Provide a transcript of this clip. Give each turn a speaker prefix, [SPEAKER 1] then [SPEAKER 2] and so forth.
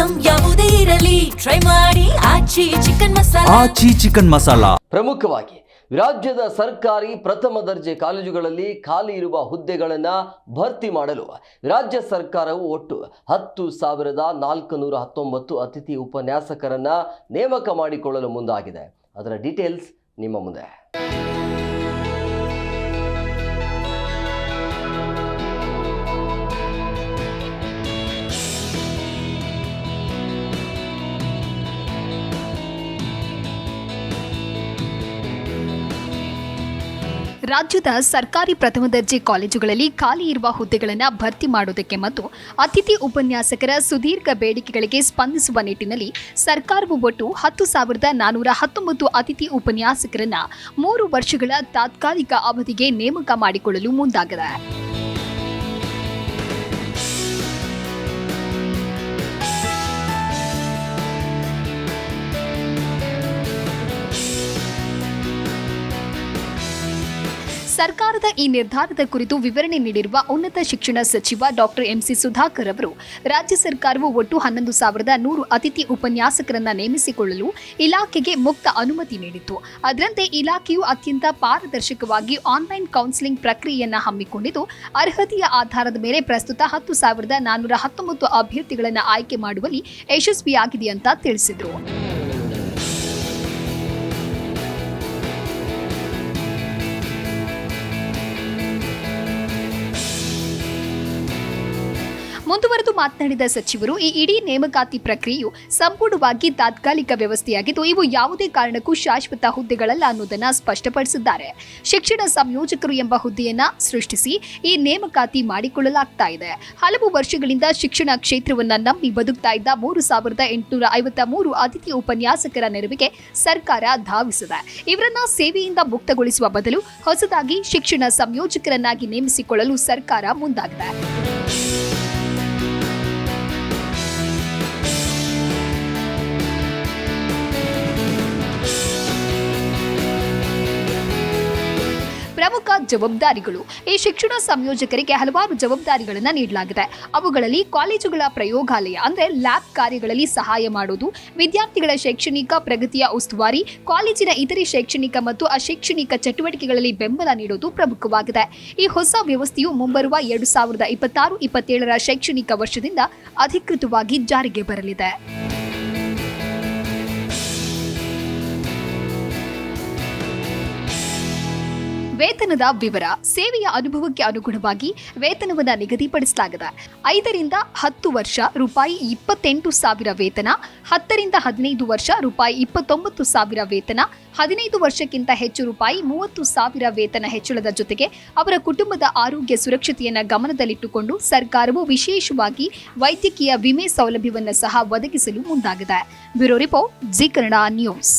[SPEAKER 1] Item ಯಾವುದೇ ಇರಲಿ try ಮಾಡಿ ಆಚಿ ಚಿಕನ್ ಮಸಾಲಾ.
[SPEAKER 2] ಪ್ರಮುಖವಾಗಿ ರಾಜ್ಯದ ಸರ್ಕಾರಿ ಪ್ರಥಮ ದರ್ಜೆ ಕಾಲೇಜುಗಳಲ್ಲಿ ಖಾಲಿ ಇರುವ ಹುದ್ದೆಗಳನ್ನು ಭರ್ತಿ ಮಾಡಲು ರಾಜ್ಯ ಸರ್ಕಾರವು ಒಟ್ಟು 10,419 ಅತಿಥಿ ಉಪನ್ಯಾಸಕರನ್ನ ನೇಮಕ ಮಾಡಿಕೊಳ್ಳಲು ಮುಂದಾಗಿದೆ. ಅದರ ಡೀಟೇಲ್ಸ್ ನಿಮ್ಮ ಮುಂದೆ.
[SPEAKER 3] ರಾಜ್ಯದ ಸರ್ಕಾರಿ ಪ್ರಥಮ ದರ್ಜೆ ಕಾಲೇಜುಗಳಲ್ಲಿ ಖಾಲಿ ಇರುವ ಹುದ್ದೆಗಳನ್ನು ಭರ್ತಿ ಮಾಡುವುದಕ್ಕೆ ಮತ್ತು ಅತಿಥಿ ಉಪನ್ಯಾಸಕರ ಸುದೀರ್ಘ ಬೇಡಿಕೆಗಳಿಗೆ ಸ್ಪಂದಿಸುವ ನಿಟ್ಟಿನಲ್ಲಿ ಸರ್ಕಾರವು ಒಟ್ಟು 10,419 ಅತಿಥಿ ಉಪನ್ಯಾಸಕರನ್ನ 3 ವರ್ಷಗಳ ತಾತ್ಕಾಲಿಕ ಅವಧಿಗೆ ನೇಮಕ ಮಾಡಿಕೊಳ್ಳಲು ಮುಂದಾಗಿದೆ. ಸರ್ಕಾರದ ಈ ನಿರ್ಧಾರದ ಕುರಿತು ವಿವರಣೆ ನೀಡಿರುವ ಉನ್ನತ ಶಿಕ್ಷಣ ಸಚಿವ ಡಾಕ್ಟರ್ ಎಂಸಿ ಸುಧಾಕರ್ ಅವರು, ರಾಜ್ಯ ಸರ್ಕಾರವು ಒಟ್ಟು 11,100 ಅತಿಥಿ ಉಪನ್ಯಾಸಕರನ್ನ ನೇಮಿಸಿಕೊಳ್ಳಲು ಇಲಾಖೆಗೆ ಮುಕ್ತ ಅನುಮತಿ ನೀಡಿತ್ತು. ಅದರಂತೆ ಇಲಾಖೆಯು ಅತ್ಯಂತ ಪಾರದರ್ಶಕವಾಗಿ ಆನ್ಲೈನ್ ಕೌನ್ಸಿಲಿಂಗ್ ಪ್ರಕ್ರಿಯೆಯನ್ನು ಹಮ್ಮಿಕೊಂಡಿದ್ದು, ಅರ್ಹತೆಯ ಆಧಾರದ ಮೇಲೆ ಪ್ರಸ್ತುತ 10,419 ಅಭ್ಯರ್ಥಿಗಳನ್ನು ಆಯ್ಕೆ ಮಾಡುವಲ್ಲಿ ಯಶಸ್ವಿಯಾಗಿದೆ ಅಂತ ತಿಳಿಸಿದರು. ಮುಂದುವರೆದು ಮಾತನಾಡಿದ ಸಚಿವರು, ಈ ಇಡೀ ನೇಮಕಾತಿ ಪ್ರಕ್ರಿಯೆಯು ಸಂಪೂರ್ಣವಾಗಿ ತಾತ್ಕಾಲಿಕ ವ್ಯವಸ್ಥೆಯಾಗಿದ್ದು, ಇವು ಯಾವುದೇ ಕಾರಣಕ್ಕೂ ಶಾಶ್ವತ ಹುದ್ದೆಗಳಲ್ಲ ಅನ್ನೋದನ್ನ ಸ್ಪಷ್ಟಪಡಿಸಿದ್ದಾರೆ. ಶಿಕ್ಷಣ ಸಂಯೋಜಕರು ಎಂಬ ಹುದ್ದೆಯನ್ನ ಸೃಷ್ಟಿಸಿ ಈ ನೇಮಕಾತಿ ಮಾಡಿಕೊಳ್ಳಲಾಗ್ತಾ ಇದೆ. ಹಲವು ವರ್ಷಗಳಿಂದ ಶಿಕ್ಷಣ ಕ್ಷೇತ್ರವನ್ನ ನಂಬಿ ಬದುಕ್ತಾ ಇದ್ದ 3,853 ಅತಿಥಿ ಉಪನ್ಯಾಸಕರ ನೆರವಿಗೆ ಸರ್ಕಾರ ಧಾವಿಸಿದೆ. ಇವರನ್ನ ಸೇವೆಯಿಂದ ಮುಕ್ತಗೊಳಿಸುವ ಬದಲು ಹೊಸದಾಗಿ ಶಿಕ್ಷಣ ಸಂಯೋಜಕರನ್ನಾಗಿ ನೇಮಿಸಿಕೊಳ್ಳಲು ಸರ್ಕಾರ ಮುಂದಾಗಿದೆ. ಪ್ರಮುಖ ಜವಾಬ್ದಾರಿಗಳು. ಈ ಶಿಕ್ಷಣ ಸಂಯೋಜಕರಿಗೆ ಹಲವಾರು ಜವಾಬ್ದಾರಿಗಳನ್ನು ನೀಡಲಾಗಿದೆ. ಅವುಗಳಲ್ಲಿ ಕಾಲೇಜುಗಳ ಪ್ರಯೋಗಾಲಯ ಅಂದರೆ ಲ್ಯಾಬ್ ಕಾರ್ಯಗಳಲ್ಲಿ ಸಹಾಯ ಮಾಡುವುದು, ವಿದ್ಯಾರ್ಥಿಗಳ ಶೈಕ್ಷಣಿಕ ಪ್ರಗತಿಯ ಉಸ್ತುವಾರಿ, ಕಾಲೇಜಿನ ಇತರೆ ಶೈಕ್ಷಣಿಕ ಮತ್ತು ಅಶೈಕ್ಷಣಿಕ ಚಟುವಟಿಕೆಗಳಲ್ಲಿ ಬೆಂಬಲ ನೀಡುವುದು ಪ್ರಮುಖವಾಗಿದೆ. ಈ ಹೊಸ ವ್ಯವಸ್ಥೆಯು ಮುಂಬರುವ 2026-27ರ ಶೈಕ್ಷಣಿಕ ವರ್ಷದಿಂದ ಅಧಿಕೃತವಾಗಿ ಜಾರಿಗೆ ಬರಲಿದೆ. ವೇತನದ ವಿವರ. ಸೇವೆಯ ಅನುಭವಕ್ಕೆ ಅನುಗುಣವಾಗಿ ವೇತನವನ್ನು ನಿಗದಿಪಡಿಸಲಾಗಿದೆ. 5 ರಿಂದ 10 ವರ್ಷ ರೂಪಾಯಿ 28,000 ವೇತನ, 10 ರಿಂದ 15 ವರ್ಷ ರೂಪಾಯಿ 29,000 ವೇತನ, 15 ವರ್ಷಕ್ಕಿಂತ ಹೆಚ್ಚು ರೂಪಾಯಿ 30,000 ವೇತನ ಹೆಚ್ಚಳದ ಜೊತೆಗೆ ಅವರ ಕುಟುಂಬದ ಆರೋಗ್ಯ ಸುರಕ್ಷತೆಯನ್ನು ಗಮನದಲ್ಲಿಟ್ಟುಕೊಂಡು ಸರ್ಕಾರವು ವಿಶೇಷವಾಗಿ ವೈದ್ಯಕೀಯ ವಿಮೆ ಸೌಲಭ್ಯವನ್ನು ಸಹ ಒದಗಿಸಲು ಮುಂದಾಗಿದೆ. Bureau report, G Kannada news.